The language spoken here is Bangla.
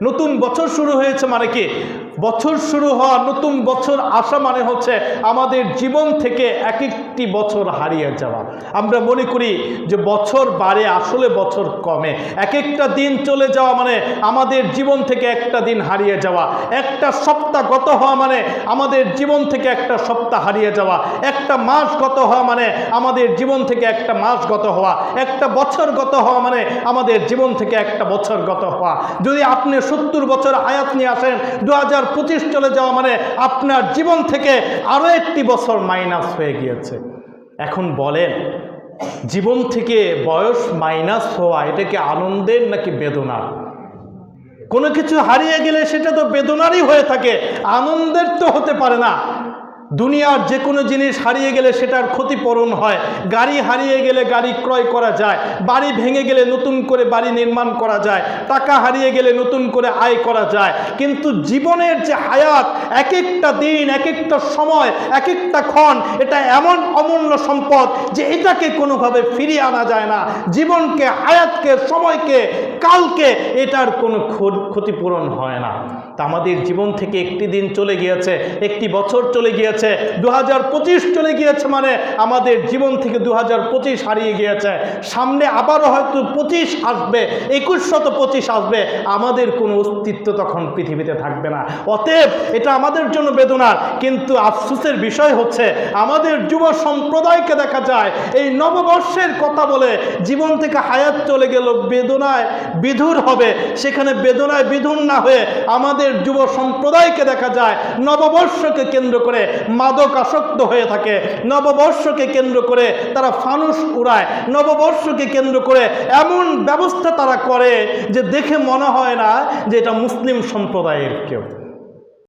নতুন বছর শুরু হয়েছে মানে কি? বছর শুরু হওয়া, নতুন বছর আসা মানে হচ্ছে আমাদের জীবন থেকে এক একটি বছর হারিয়ে যাওয়া। আমরা মনে করি যে বছর বাড়ে, আসলে বছর কমে। এক একটা দিন চলে যাওয়া মানে আমাদের জীবন থেকে একটা দিন হারিয়ে যাওয়া। একটা সপ্তাহ গত হওয়া মানে আমাদের জীবন থেকে একটা সপ্তাহ হারিয়ে যাওয়া। একটা মাস গত হওয়া মানে আমাদের জীবন থেকে একটা মাস গত হওয়া। একটা বছর গত হওয়া মানে আমাদের জীবন থেকে একটা বছর গত হওয়া। যদি আপনি 70 বছর হায়াত নিয়ে আসেন, 2025 চলে যাওয়া মানে আপনার জীবন থেকে আরো একটি বছর মাইনাস হয়ে গিয়েছে। এখন বলেন, জীবন থেকে বয়স মাইনাস হওয়া এটা কি আনন্দের নাকি বেদনার? কোনো কিছু হারিয়ে গেলে সেটা তো বেদনারই হয়ে থাকে, আনন্দের তো হতে পারে না। দুনিয়ার যে কোনো জিনিস হারিয়ে গেলে সেটার ক্ষতিপূরণ হয়। গাড়ি হারিয়ে গেলে গাড়ি ক্রয় করা যায়, বাড়ি ভেঙে গেলে নতুন করে বাড়ি নির্মাণ করা যায়, টাকা হারিয়ে গেলে নতুন করে আয় করা যায়। কিন্তু জীবনের যে হায়াত, এক একটা দিন, এক একটা সময়, এক একটা ক্ষণ, এটা এমন অমূল্য সম্পদ যে এটাকে কোনোভাবে ফিরিয়ে আনা যায় না। জীবনকে, হায়াতকে, সময়কে, কালকে এটার কোনো ক্ষতিপূরণ হয় না। তা আমাদের জীবন থেকে একটি দিন চলে গিয়েছে, একটি বছর চলে গিয়েছে, 2025 চলে গিয়েছে মানে আমাদের জীবন থেকে 2025 হারিয়ে গিয়েছে। সামনে আবারও হয়তো 25 আসবে, 2125 আসবে, আমাদের কোনো অস্তিত্ব তখন পৃথিবীতে থাকবে না। অতএব এটা আমাদের জন্য বেদনার। কিন্তু আফসোসের বিষয় হচ্ছে আমাদের যুব সম্প্রদায়কে দেখা যায় এই নববর্ষের কথা বলে জীবন থেকে হায়াত চলে গেল, বেদনায় বিধুর হবে। সেখানে বেদনায় বিধুর না হয়ে আমাদের যুব সম্প্রদায়কে দেখা যায় নববর্ষকে কেন্দ্র করে মাদক আসক্ত হয়ে থাকে, নববর্ষকে কেন্দ্র করে তারা ফানুস উড়ায়, নববর্ষকে কেন্দ্র করে এমন ব্যবস্থা তারা করে যে দেখে মনে হয় না যে এটা মুসলিম সম্প্রদায়ের কেউ।